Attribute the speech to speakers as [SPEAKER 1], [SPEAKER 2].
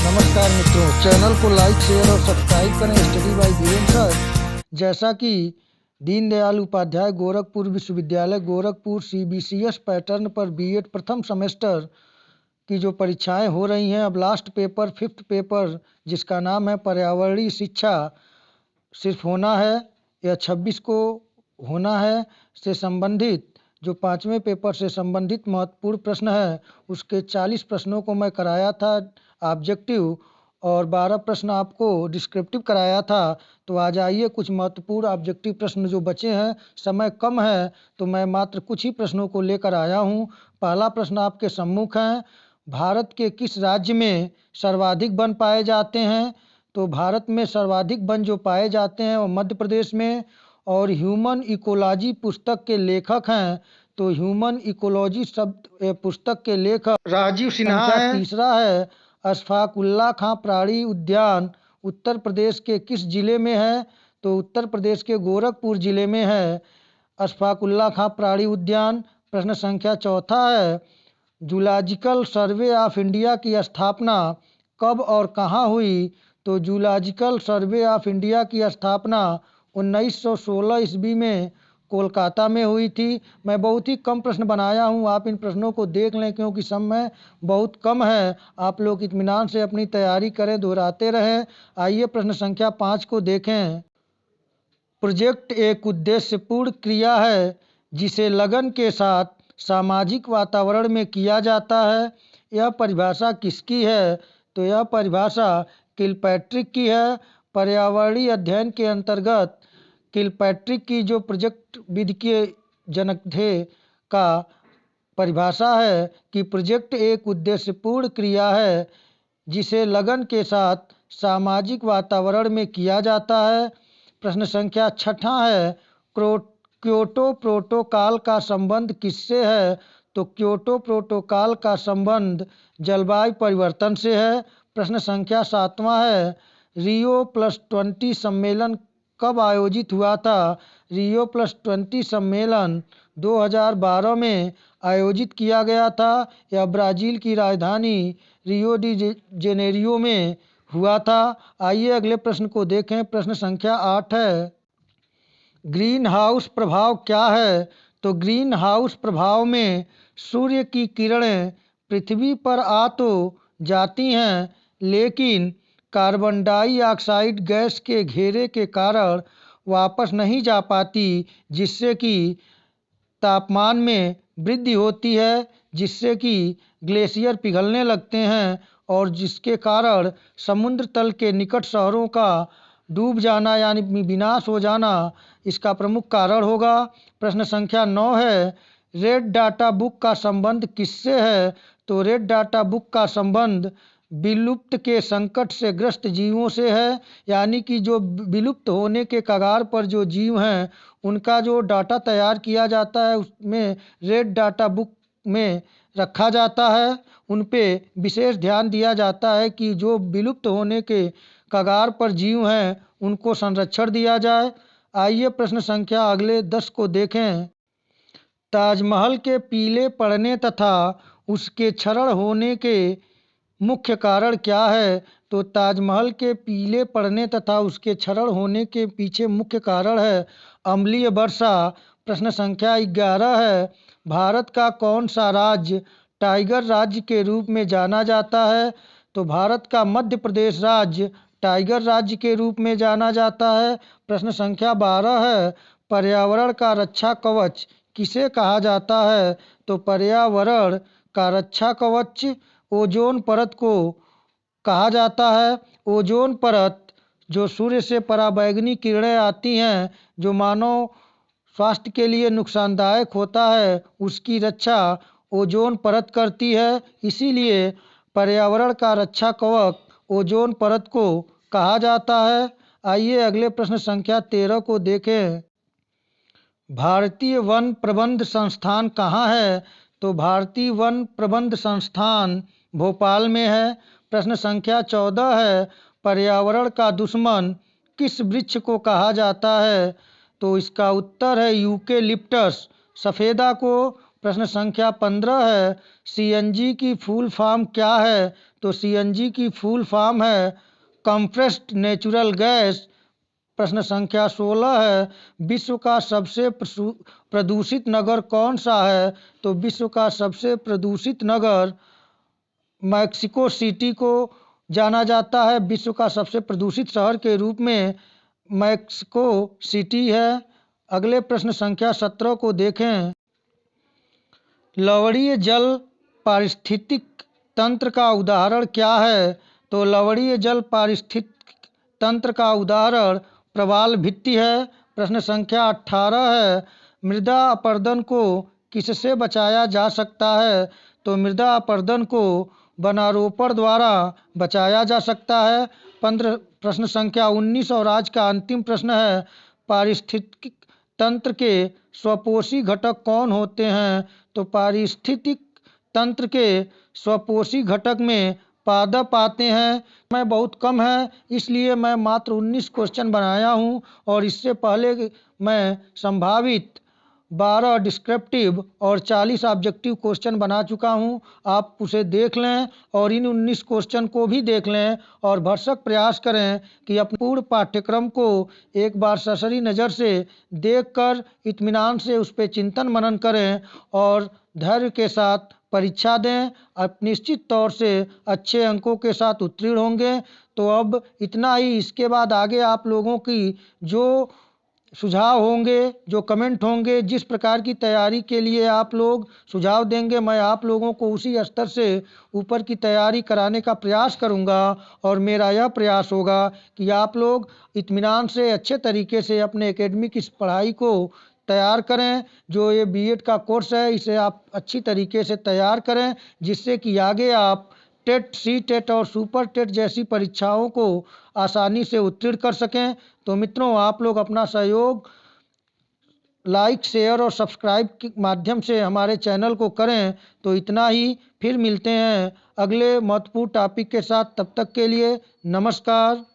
[SPEAKER 1] नमस्कार मित्रों, चैनल को लाइक शेयर और सब्सक्राइब करें। Study by Virendra sir. जैसा कि दीनदयाल उपाध्याय गोरखपुर विश्वविद्यालय गोरखपुर सीबीसीएस पैटर्न पर बीएड प्रथम सेमेस्टर की जो परीक्षाएं हो रही हैं, अब लास्ट पेपर फिफ्थ पेपर जिसका नाम है पर्यावरणीय शिक्षा सिर्फ होना है या 26 को होना है से संबंधित जो पाँचवें पेपर से संबंधित महत्वपूर्ण प्रश्न है, उसके 40 प्रश्नों को मैं कराया था ऑब्जेक्टिव और 12 प्रश्न आपको डिस्क्रिप्टिव कराया था। तो आज आइए कुछ महत्वपूर्ण ऑब्जेक्टिव प्रश्न जो बचे हैं, समय कम है तो मैं मात्र कुछ ही प्रश्नों को लेकर आया हूँ। पहला प्रश्न आपके सम्मुख है, भारत के किस राज्य में सर्वाधिक वन पाए जाते हैं? तो भारत में सर्वाधिक वन जो पाए जाते हैं वो मध्य प्रदेश में। और ह्यूमन इकोलॉजी पुस्तक के लेखक हैं, तो ह्यूमन इकोलॉजी शब्द पुस्तक के लेखक राजीव सिन्हा हैं। तीसरा है, अशफाकुल्ला खां प्राणी उद्यान उत्तर प्रदेश के किस जिले में है? तो उत्तर प्रदेश के गोरखपुर जिले में है अशफाकुल्ला खां प्राणी उद्यान। प्रश्न संख्या चौथा है, जूलॉजिकल सर्वे ऑफ इंडिया की स्थापना कब और कहाँ हुई? तो जूलॉजिकल सर्वे ऑफ इंडिया की स्थापना 1916 ईस्वी में कोलकाता में हुई थी। मैं बहुत ही कम प्रश्न बनाया हूँ, आप इन प्रश्नों को देख लें क्योंकि समय बहुत कम है। आप लोग इत्मीनान से अपनी तैयारी करें, दोहराते रहें। आइए प्रश्न संख्या 5 को देखें। प्रोजेक्ट एक उद्देश्यपूर्ण क्रिया है जिसे लगन के साथ सामाजिक वातावरण में किया जाता है। यह परिभाषा किसकी है? तो यह परिभाषा किलपैट्रिक की है। पर्यावरणीय अध्ययन के अंतर्गत किलपैट्रिक की जो प्रोजेक्ट विधि के जनक थे का परिभाषा है कि प्रोजेक्ट एक उद्देश्यपूर्ण क्रिया है जिसे लगन के साथ सामाजिक वातावरण में किया जाता है। प्रश्न संख्या छठा है, क्योटो प्रोटोकॉल का संबंध किससे है? तो क्योटो प्रोटोकॉल का संबंध जलवायु परिवर्तन से है। प्रश्न संख्या सातवां है, रियो+20 सम्मेलन कब आयोजित हुआ था? रियो+20 सम्मेलन 2012 में आयोजित किया गया था। यह ब्राज़ील की राजधानी रियो डी जेनेरियो में हुआ था। आइए अगले प्रश्न को देखें। प्रश्न संख्या 8 है, ग्रीन हाउस प्रभाव क्या है? तो ग्रीन हाउस प्रभाव में सूर्य की किरणें पृथ्वी पर आ तो जाती हैं लेकिन कार्बन डाइऑक्साइड गैस के घेरे के कारण वापस नहीं जा पाती, जिससे कि तापमान में वृद्धि होती है, जिससे कि ग्लेशियर पिघलने लगते हैं और जिसके कारण समुद्र तल के निकट शहरों का डूब जाना यानी विनाश हो जाना इसका प्रमुख कारण होगा। प्रश्न संख्या 9 है, रेड डाटा बुक का संबंध किससे है? तो रेड डाटा बुक का संबंध विलुप्त के संकट से ग्रस्त जीवों से है, यानी कि जो विलुप्त होने के कगार पर जो जीव हैं उनका जो डाटा तैयार किया जाता है उसमें रेड डाटा बुक में रखा जाता है। उन पे विशेष ध्यान दिया जाता है कि जो विलुप्त होने के कगार पर जीव हैं उनको संरक्षण दिया जाए। आइए प्रश्न संख्या अगले 10 को देखें। ताजमहल के पीले पड़ने तथा उसके क्षरण होने के मुख्य कारण क्या है? तो ताजमहल के पीले पड़ने तथा उसके क्षरण होने के पीछे मुख्य कारण है अम्लीय वर्षा। प्रश्न संख्या 11 है, भारत का कौन सा राज्य टाइगर राज्य के रूप में जाना जाता है? तो भारत का मध्य प्रदेश राज्य टाइगर राज्य के रूप में जाना जाता है। प्रश्न संख्या 12 है, पर्यावरण का रक्षा कवच किसे कहा जाता है? तो पर्यावरण का रक्षा कवच ओजोन परत को कहा जाता है। ओजोन परत जो सूर्य से पराबैंगनी किरणें आती हैं जो मानव स्वास्थ्य के लिए नुकसानदायक होता है, उसकी रक्षा ओजोन परत करती है, इसीलिए पर्यावरण का रक्षा कवच ओजोन परत को कहा जाता है। आइए अगले प्रश्न संख्या 13 को देखें। भारतीय वन प्रबंध संस्थान कहाँ है? तो भारतीय वन प्रबंध संस्थान भोपाल में है। प्रश्न संख्या 14 है, पर्यावरण का दुश्मन किस वृक्ष को कहा जाता है? तो इसका उत्तर है यूकेलिप्टस सफ़ेदा को। प्रश्न संख्या 15 है, सीएनजी की फुल फॉर्म क्या है? तो सीएनजी की फुल फॉर्म है कंप्रेस्ड नेचुरल गैस। प्रश्न संख्या 16 है, विश्व का सबसे प्रदूषित नगर कौन सा है? तो विश्व का सबसे प्रदूषित नगर मैक्सिको सिटी को जाना जाता है। विश्व का सबसे प्रदूषित शहर के रूप में मैक्सिको सिटी है। अगले प्रश्न संख्या 17 को देखें। लवणीय जल पारिस्थितिक तंत्र का उदाहरण क्या है? तो लवणीय जल पारिस्थितिक तंत्र का उदाहरण प्रवाल भित्ति है। प्रश्न संख्या 18 है, मृदा अपरदन को किससे बचाया जा सकता है? तो मृदा अपरदन को वनारोपण द्वारा बचाया जा सकता है। प्रश्न संख्या 19 और आज का अंतिम प्रश्न है, पारिस्थितिक तंत्र के स्वपोषी घटक कौन होते हैं? तो पारिस्थितिक तंत्र के स्वपोषी घटक में पादप आते हैं। समय बहुत कम है, इसलिए मैं मात्र 19 क्वेश्चन बनाया हूं और इससे पहले मैं संभावित 12 डिस्क्रिप्टिव और 40 ऑब्जेक्टिव क्वेश्चन बना चुका हूं। आप उसे देख लें और इन 19 क्वेश्चन को भी देख लें और भरसक प्रयास करें कि अपने पूर्ण पाठ्यक्रम को एक बार सरसरी नज़र से देखकर इत्मीनान से उस पर चिंतन मनन करें और धैर्य के साथ परीक्षा दें। आप निश्चित तौर से अच्छे अंकों के साथ उत्तीर्ण होंगे। तो अब इतना ही। इसके बाद आगे आप लोगों की जो सुझाव होंगे, जो कमेंट होंगे, जिस प्रकार की तैयारी के लिए आप लोग सुझाव देंगे, मैं आप लोगों को उसी स्तर से ऊपर की तैयारी कराने का प्रयास करूंगा। और मेरा यह प्रयास होगा कि आप लोग इत्मीनान से अच्छे तरीके से अपने एकेडमिक इस पढ़ाई को तैयार करें। जो ये बीएड का कोर्स है, इसे आप अच्छी तरीके से तैयार करें, जिससे कि आगे आप टेट, सी टेट और सुपर टेट जैसी परीक्षाओं को आसानी से उत्तीर्ण कर सकें। तो मित्रों, आप लोग अपना सहयोग लाइक, शेयर और सब्सक्राइब के माध्यम से हमारे चैनल को करें। तो इतना ही। फिर मिलते हैं अगले महत्वपूर्ण टॉपिक के साथ। तब तक के लिए नमस्कार।